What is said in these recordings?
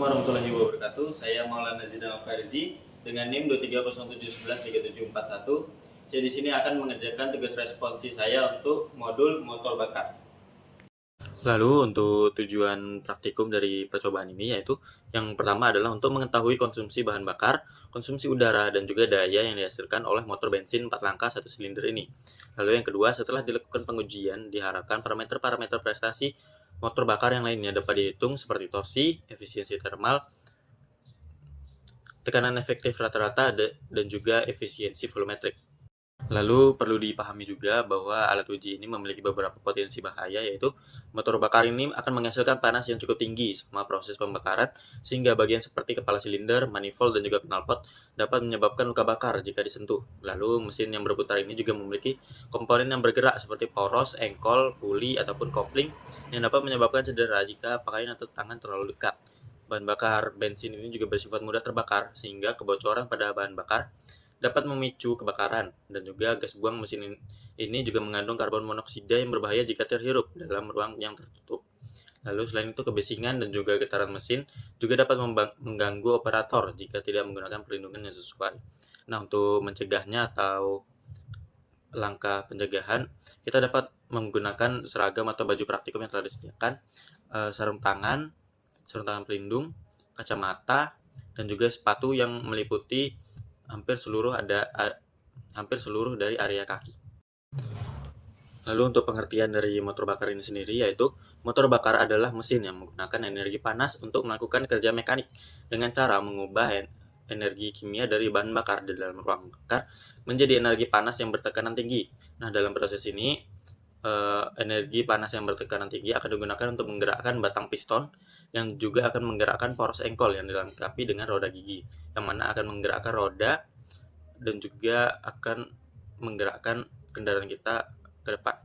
Warahmatullahi wabarakatuh. Saya Maulana Zidane Farzi dengan NIM 230713741. Saya di sini akan mengerjakan tugas responsi saya untuk modul motor bakar. Lalu untuk tujuan praktikum dari percobaan ini yaitu yang pertama adalah untuk mengetahui konsumsi bahan bakar, konsumsi udara, dan juga daya yang dihasilkan oleh motor bensin 4 langkah 1 silinder ini. Lalu yang kedua, setelah dilakukan pengujian, diharapkan parameter-parameter prestasi motor bakar yang lainnya dapat dihitung seperti torsi, efisiensi thermal, tekanan efektif rata-rata, dan juga efisiensi volumetrik. Lalu perlu dipahami juga bahwa alat uji ini memiliki beberapa potensi bahaya, yaitu motor bakar ini akan menghasilkan panas yang cukup tinggi selama proses pembakaran, sehingga bagian seperti kepala silinder, manifold, dan juga knalpot dapat menyebabkan luka bakar jika disentuh. Lalu mesin yang berputar ini juga memiliki komponen yang bergerak seperti poros, engkol, puli, ataupun kopling yang dapat menyebabkan cedera jika pakaian atau tangan terlalu dekat. Bahan bakar bensin ini juga bersifat mudah terbakar, sehingga kebocoran pada bahan bakar dapat memicu kebakaran, dan juga gas buang mesin ini juga mengandung karbon monoksida yang berbahaya jika terhirup dalam ruang yang tertutup. Lalu selain itu, kebisingan dan juga getaran mesin juga dapat mengganggu operator jika tidak menggunakan perlindungan yang sesuai. Nah, untuk mencegahnya atau langkah pencegahan, kita dapat menggunakan seragam atau baju praktikum yang telah disediakan, sarung tangan pelindung, kacamata, dan juga sepatu yang meliputi hampir seluruh dari area kaki. Lalu untuk pengertian dari motor bakar ini sendiri, yaitu motor bakar adalah mesin yang menggunakan energi panas untuk melakukan kerja mekanik dengan cara mengubah energi kimia dari bahan bakar di dalam ruang bakar menjadi energi panas yang bertekanan tinggi. Nah, dalam proses ini energi panas yang bertekanan tinggi akan digunakan untuk menggerakkan batang piston, yang juga akan menggerakkan poros engkol yang dilengkapi dengan roda gigi, yang mana akan menggerakkan roda dan juga akan menggerakkan kendaraan kita ke depan.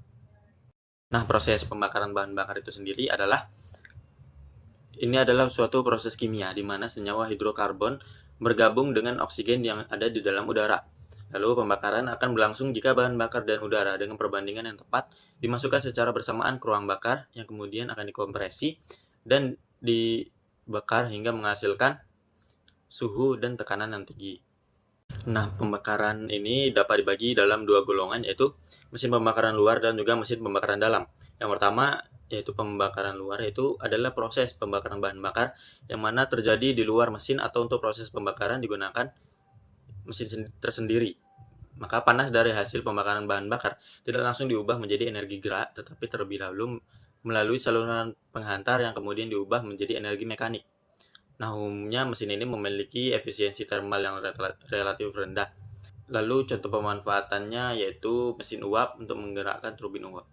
Nah, proses pembakaran bahan bakar itu sendiri adalah suatu proses kimia di mana senyawa hidrokarbon bergabung dengan oksigen yang ada di dalam udara. Lalu pembakaran akan berlangsung jika bahan bakar dan udara dengan perbandingan yang tepat dimasukkan secara bersamaan ke ruang bakar, yang kemudian akan dikompresi dan dibakar hingga menghasilkan suhu dan tekanan yang tinggi. Nah, pembakaran ini dapat dibagi dalam dua golongan, yaitu mesin pembakaran luar dan juga mesin pembakaran dalam. Yang pertama, yaitu pembakaran luar, yaitu adalah proses pembakaran bahan bakar yang mana terjadi di luar mesin, atau untuk proses pembakaran digunakan mesin tersendiri. Maka panas dari hasil pembakaran bahan bakar tidak langsung diubah menjadi energi gerak, tetapi terlebih dahulu melalui saluran penghantar yang kemudian diubah menjadi energi mekanik. Nah, umumnya mesin ini memiliki efisiensi thermal yang relatif rendah. Lalu contoh pemanfaatannya yaitu mesin uap untuk menggerakkan turbin uap.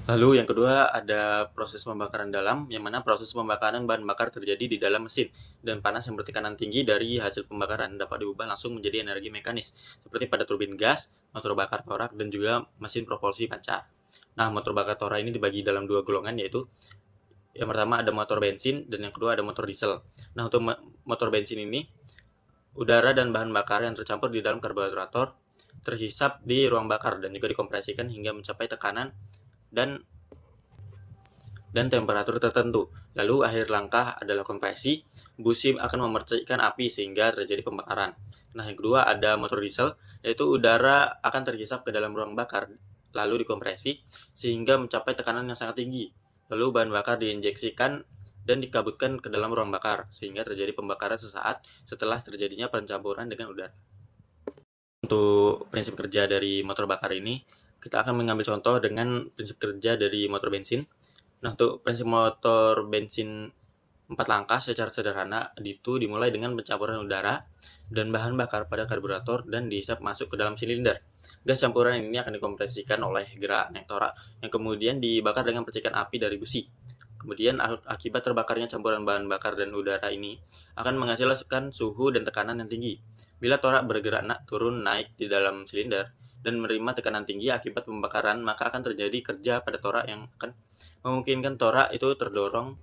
Lalu yang kedua ada proses pembakaran dalam, yang mana proses pembakaran bahan bakar terjadi di dalam mesin, dan panas yang bertekanan tinggi dari hasil pembakaran dapat diubah langsung menjadi energi mekanis, seperti pada turbin gas, motor bakar torak, dan juga mesin propulsi pancar. Nah, motor bakar torak ini dibagi dalam dua golongan, yaitu yang pertama ada motor bensin dan yang kedua ada motor diesel. Nah, untuk motor bensin ini, udara dan bahan bakar yang tercampur di dalam karburator terhisap di ruang bakar dan juga dikompresikan hingga mencapai tekanan dan temperatur tertentu. Lalu akhir langkah adalah kompresi. Busi akan memercikan api sehingga terjadi pembakaran. Nah, yang kedua ada motor diesel, yaitu udara akan terhisap ke dalam ruang bakar lalu dikompresi sehingga mencapai tekanan yang sangat tinggi. Lalu bahan bakar diinjeksikan dan dikabutkan ke dalam ruang bakar sehingga terjadi pembakaran sesaat setelah terjadinya pencampuran dengan udara. Untuk prinsip kerja dari motor bakar ini, kita akan mengambil contoh dengan prinsip kerja dari motor bensin. Nah, untuk prinsip motor bensin 4 langkah secara sederhana itu dimulai dengan pencampuran udara dan bahan bakar pada karburator dan dihisap masuk ke dalam silinder. Gas campuran ini akan dikompresikan oleh gerak naik torak yang kemudian dibakar dengan percikan api dari busi. Kemudian akibat terbakarnya campuran bahan bakar dan udara ini akan menghasilkan suhu dan tekanan yang tinggi. Bila torak bergerak turun naik di dalam silinder dan menerima tekanan tinggi akibat pembakaran, maka akan terjadi kerja pada torak yang akan memungkinkan torak itu terdorong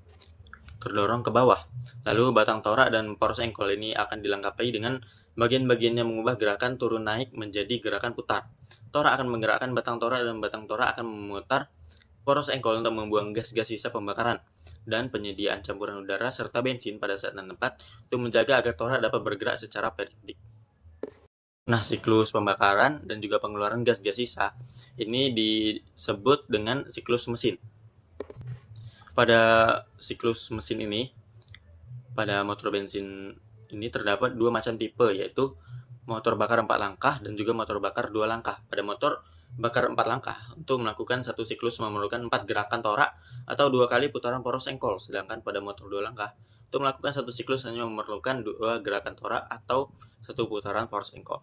ke bawah. Lalu batang torak dan poros engkol ini akan dilengkapi dengan bagian-bagian yang mengubah gerakan turun naik menjadi gerakan putar. Torak akan menggerakkan batang torak dan batang torak akan memutar poros engkol untuk membuang gas-gas sisa pembakaran, dan penyediaan campuran udara serta bensin pada saat dan tempat untuk menjaga agar torak dapat bergerak secara periodik. Nah, siklus pembakaran dan juga pengeluaran gas-gas sisa ini disebut dengan siklus mesin. Pada siklus mesin ini, pada motor bensin ini terdapat dua macam tipe, yaitu motor bakar 4 langkah dan juga motor bakar 2 langkah. Pada motor bakar 4 langkah, untuk melakukan satu siklus memerlukan 4 gerakan torak atau 2 kali putaran poros engkol, sedangkan pada motor 2 langkah, untuk melakukan satu siklus hanya memerlukan 2 gerakan torak atau 1 putaran poros engkol.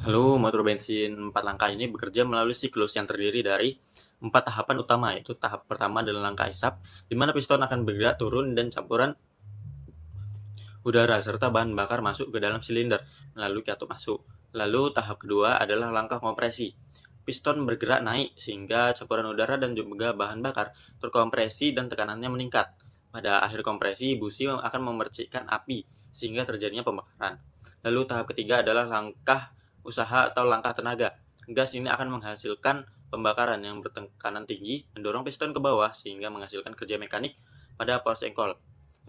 Lalu motor bensin 4 langkah ini bekerja melalui siklus yang terdiri dari 4 tahapan utama, yaitu tahap pertama adalah langkah isap, di mana piston akan bergerak turun dan campuran udara serta bahan bakar masuk ke dalam silinder melalui katup masuk. Lalu tahap kedua adalah langkah kompresi. Piston bergerak naik sehingga campuran udara dan juga bahan bakar terkompresi dan tekanannya meningkat. Pada akhir kompresi, busi akan memercikkan api sehingga terjadinya pembakaran. Lalu tahap ketiga adalah langkah usaha atau langkah tenaga. Gas ini akan menghasilkan pembakaran yang bertekanan tinggi, mendorong piston ke bawah sehingga menghasilkan kerja mekanik pada poros engkol.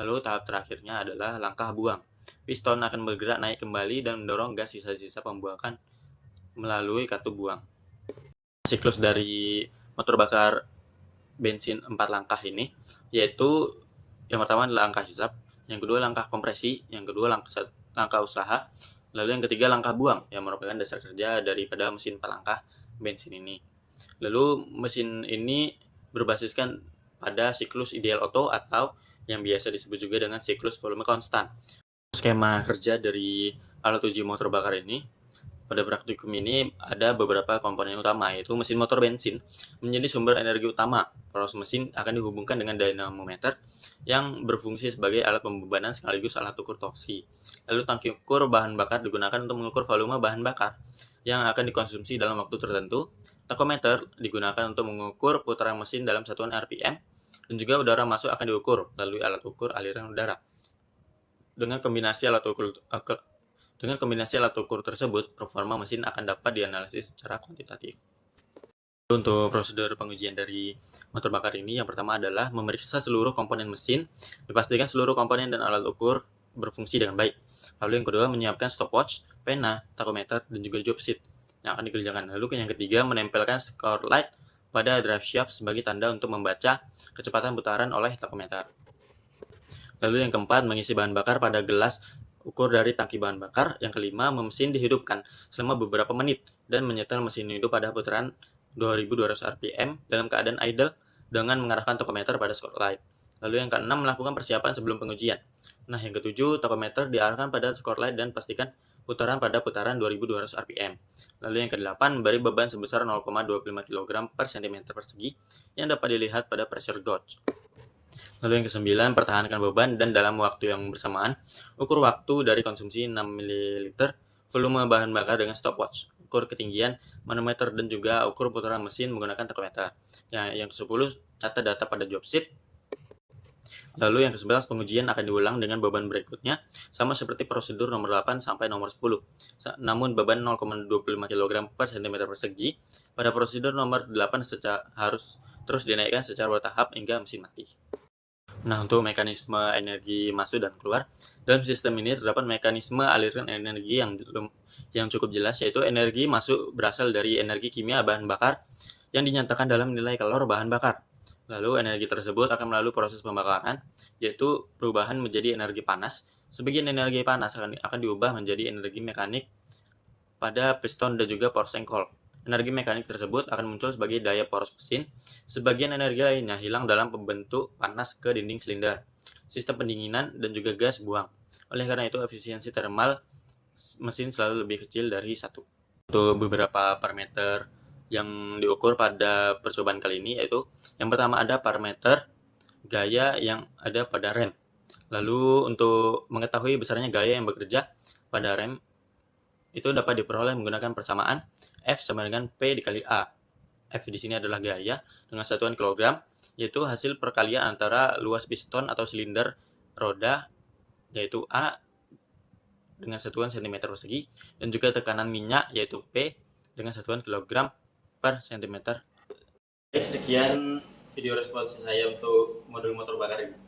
Lalu tahap terakhirnya adalah langkah buang. Piston akan bergerak naik kembali dan mendorong gas sisa-sisa pembuangan melalui katup buang. Siklus dari motor bakar bensin 4 langkah ini, yaitu yang pertama adalah langkah hisap, yang kedua langkah kompresi, yang kedua langkah usaha, lalu yang ketiga langkah buang, yang merupakan dasar kerja daripada mesin 4 langkah bensin ini. Lalu mesin ini berbasiskan pada siklus ideal Otto atau yang biasa disebut juga dengan siklus volume konstan. Skema kerja dari alat uji motor bakar ini, pada praktikum ini ada beberapa komponen utama, yaitu mesin motor bensin menjadi sumber energi utama. Poros mesin akan dihubungkan dengan dynamometer yang berfungsi sebagai alat pembebanan sekaligus alat ukur torsi. Lalu tangki ukur bahan bakar digunakan untuk mengukur volume bahan bakar yang akan dikonsumsi dalam waktu tertentu. Takometer digunakan untuk mengukur putaran mesin dalam satuan RPM, dan juga udara masuk akan diukur melalui alat ukur aliran udara. Dengan kombinasi alat ukur tersebut, performa mesin akan dapat dianalisis secara kuantitatif. Untuk prosedur pengujian dari motor bakar ini, yang pertama adalah memeriksa seluruh komponen mesin, dipastikan seluruh komponen dan alat ukur berfungsi dengan baik. Lalu yang kedua, menyiapkan stopwatch, pena, tachometer, dan juga job sheet yang akan dikerjakan. Lalu yang ketiga, menempelkan score light pada drive shaft sebagai tanda untuk membaca kecepatan putaran oleh tachometer. Lalu yang keempat, mengisi bahan bakar pada gelas ukur dari tangki bahan bakar. Yang kelima, mesin dihidupkan selama beberapa menit dan menyetel mesin hidup pada putaran 2200 rpm dalam keadaan idle dengan mengarahkan tachometer pada score light. Lalu yang keenam, melakukan persiapan sebelum pengujian. Nah, yang ketujuh, tachometer diarahkan pada score light dan pastikan putaran pada putaran 2200 rpm. Lalu yang kedelapan, beri beban sebesar 0,25 kg per cm persegi yang dapat dilihat pada pressure gauge. Lalu yang kesembilan, pertahankan beban dan dalam waktu yang bersamaan, ukur waktu dari konsumsi 6 ml volume bahan bakar dengan stopwatch, ukur ketinggian manometer dan juga ukur putaran mesin menggunakan tachometer. Yang ke-10, catat data pada job sheet. Lalu yang ke-11, pengujian akan diulang dengan beban berikutnya, sama seperti prosedur nomor 8 sampai nomor 10. Namun beban 0,25 kg per cm persegi pada prosedur nomor 8 harus terus dinaikkan secara bertahap hingga mesin mati. Nah, untuk mekanisme energi masuk dan keluar, dalam sistem ini terdapat mekanisme aliran energi yang cukup jelas, yaitu energi masuk berasal dari energi kimia bahan bakar yang dinyatakan dalam nilai kalor bahan bakar. Lalu energi tersebut akan melalui proses pembakaran, yaitu perubahan menjadi energi panas. Sebagian energi panas akan diubah menjadi energi mekanik pada piston dan juga poros engkol. Energi mekanik tersebut akan muncul sebagai daya poros mesin. Sebagian energi lainnya hilang dalam pembentuk panas ke dinding silinder, sistem pendinginan, dan juga gas buang. Oleh karena itu, efisiensi termal mesin selalu lebih kecil dari 1. Untuk beberapa parameter yang diukur pada percobaan kali ini, yaitu yang pertama ada parameter gaya yang ada pada rem. Lalu untuk mengetahui besarnya gaya yang bekerja pada rem, itu dapat diperoleh menggunakan persamaan F sama dengan P dikali A. F di sini adalah gaya dengan satuan kilogram, yaitu hasil perkalian antara luas piston atau silinder roda, yaitu A dengan satuan cm persegi, dan juga tekanan minyak, yaitu P dengan satuan kilogram per cm Sekian video respons saya untuk modul motor bakar ini.